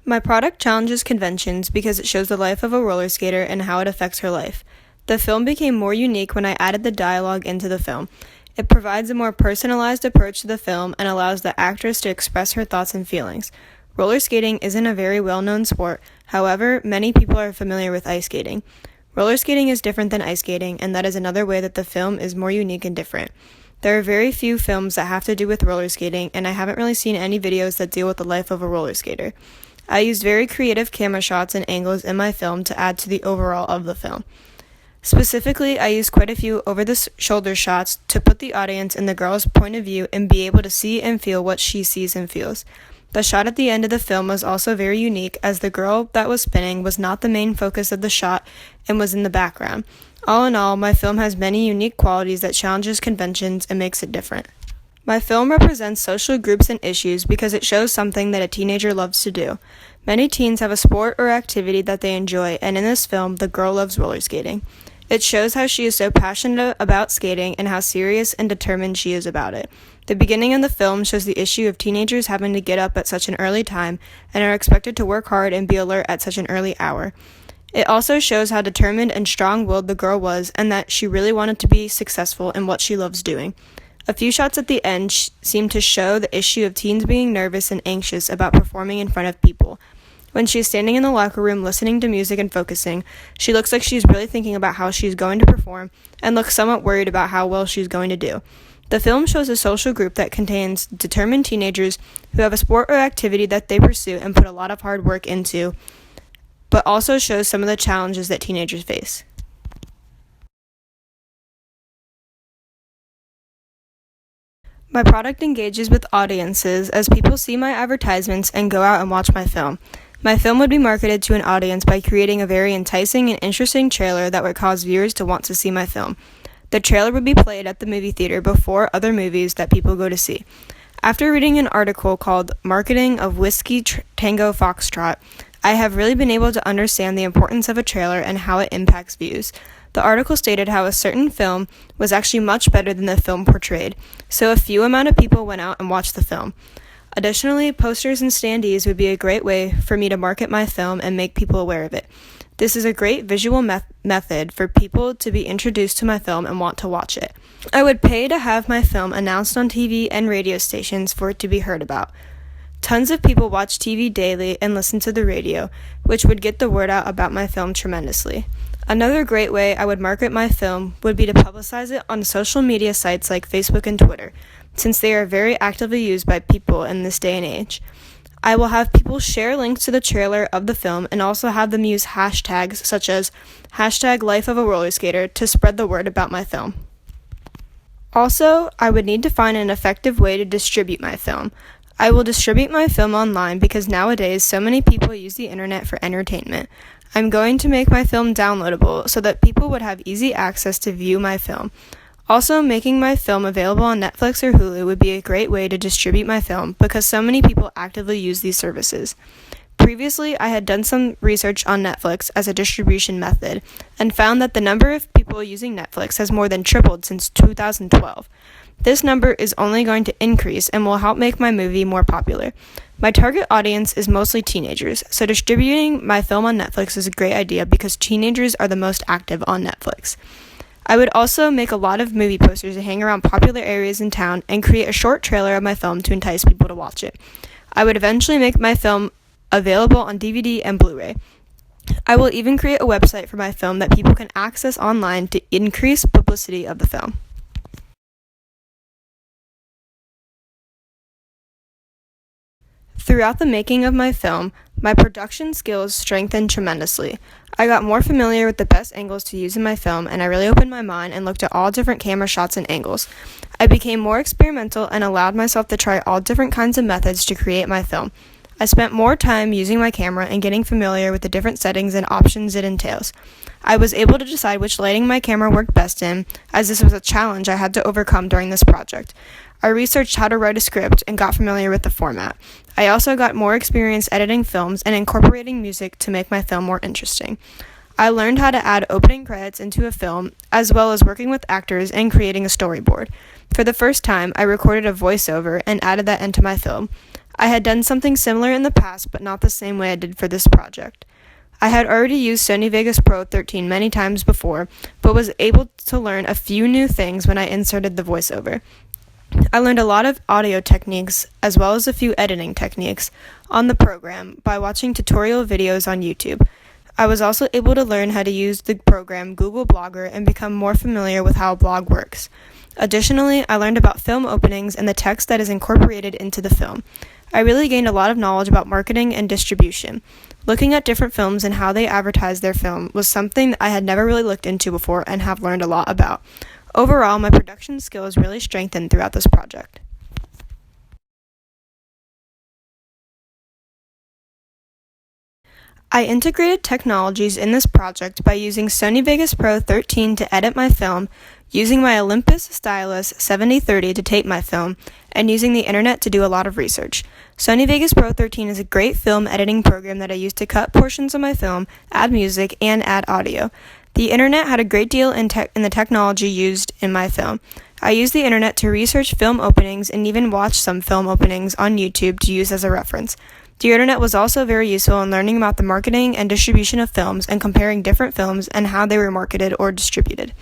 My product challenges conventions because it shows the life of a roller skater and how it affects her life. The film became more unique when I added the dialogue into the film. It provides a more personalized approach to the film and allows the actress to express her thoughts and feelings. Roller skating isn't a very well-known sport, however, many people are familiar with ice skating. Roller skating is different than ice skating, and that is another way that the film is more unique and different. There are very few films that have to do with roller skating, and I haven't really seen any videos that deal with the life of a roller skater. I used very creative camera shots and angles in my film to add to the overall of the film. Specifically, I used quite a few over-the-shoulder shots to put the audience in the girl's point of view and be able to see and feel what she sees and feels. The shot at the end of the film was also very unique, as the girl that was spinning was not the main focus of the shot and was in the background. All in all, my film has many unique qualities that challenges conventions and makes it different. My film represents social groups and issues because it shows something that a teenager loves to do. Many teens have a sport or activity that they enjoy, and in this film, the girl loves roller skating. It shows how she is so passionate about skating and how serious and determined she is about it. The beginning of the film shows the issue of teenagers having to get up at such an early time and are expected to work hard and be alert at such an early hour. It also shows how determined and strong-willed the girl was and that she really wanted to be successful in what she loves doing. A few shots at the end seem to show the issue of teens being nervous and anxious about performing in front of people. When she is standing in the locker room listening to music and focusing, she looks like she's really thinking about how she's going to perform and looks somewhat worried about how well she's going to do. The film shows a social group that contains determined teenagers who have a sport or activity that they pursue and put a lot of hard work into, but also shows some of the challenges that teenagers face. My product engages with audiences as people see my advertisements and go out and watch my film. My film would be marketed to an audience by creating a very enticing and interesting trailer that would cause viewers to want to see my film. The trailer would be played at the movie theater before other movies that people go to see. After reading an article called Marketing of Whiskey Tango Foxtrot, I have really been able to understand the importance of a trailer and how it impacts views. The article stated how a certain film was actually much better than the film portrayed, so a few amount of people went out and watched the film. Additionally, posters and standees would be a great way for me to market my film and make people aware of it. This is a great visual method for people to be introduced to my film and want to watch it. I would pay to have my film announced on TV and radio stations for it to be heard about. Tons of people watch TV daily and listen to the radio, which would get the word out about my film tremendously. Another great way I would market my film would be to publicize it on social media sites like Facebook and Twitter, since they are very actively used by people in this day and age. I will have people share links to the trailer of the film and also have them use hashtags such as #LifeOfARollerSkater to spread the word about my film. Also, I would need to find an effective way to distribute my film. I will distribute my film online because nowadays so many people use the internet for entertainment. I'm going to make my film downloadable so that people would have easy access to view my film. Also, making my film available on Netflix or Hulu would be a great way to distribute my film because so many people actively use these services. Previously, I had done some research on Netflix as a distribution method and found that the number of people using Netflix has more than tripled since 2012. This number is only going to increase and will help make my movie more popular. My target audience is mostly teenagers, so distributing my film on Netflix is a great idea because teenagers are the most active on Netflix. I would also make a lot of movie posters to hang around popular areas in town and create a short trailer of my film to entice people to watch it. I would eventually make my film available on DVD and Blu-ray. I will even create a website for my film that people can access online to increase publicity of the film. Throughout the making of my film, my production skills strengthened tremendously. I got more familiar with the best angles to use in my film, and I really opened my mind and looked at all different camera shots and angles. I became more experimental and allowed myself to try all different kinds of methods to create my film. I spent more time using my camera and getting familiar with the different settings and options it entails. I was able to decide which lighting my camera worked best in, as this was a challenge I had to overcome during this project. I researched how to write a script and got familiar with the format. I also got more experience editing films and incorporating music to make my film more interesting. I learned how to add opening credits into a film, as well as working with actors and creating a storyboard. For the first time, I recorded a voiceover and added that into my film. I had done something similar in the past, but not the same way I did for this project. I had already used Sony Vegas Pro 13 many times before, but was able to learn a few new things when I inserted the voiceover. I learned a lot of audio techniques, as well as a few editing techniques, on the program by watching tutorial videos on YouTube. I was also able to learn how to use the program Google Blogger and become more familiar with how a blog works. Additionally, I learned about film openings and the text that is incorporated into the film. I really gained a lot of knowledge about marketing and distribution. Looking at different films and how they advertise their film was something that I had never really looked into before and have learned a lot about. Overall, my production skills really strengthened throughout this project. I integrated technologies in this project by using Sony Vegas Pro 13 to edit my film, using my Olympus Stylus 7030 to tape my film, and using the internet to do a lot of research. Sony Vegas Pro 13 is a great film editing program that I use to cut portions of my film, add music, and add audio. The internet had a great deal in the technology used in my film. I used the internet to research film openings and even watch some film openings on YouTube to use as a reference. The internet was also very useful in learning about the marketing and distribution of films and comparing different films and how they were marketed or distributed.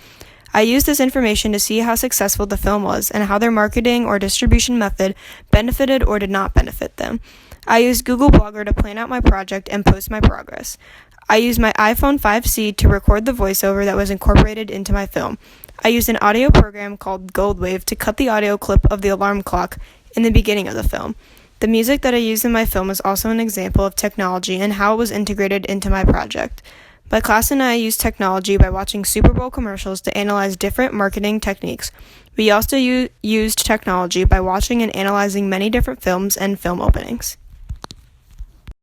I used this information to see how successful the film was and how their marketing or distribution method benefited or did not benefit them. I used Google Blogger to plan out my project and post my progress. I used my iPhone 5C to record the voiceover that was incorporated into my film. I used an audio program called Goldwave to cut the audio clip of the alarm clock in the beginning of the film. The music that I used in my film is also an example of technology and how it was integrated into my project. My class and I used technology by watching Super Bowl commercials to analyze different marketing techniques. We also used technology by watching and analyzing many different films and film openings.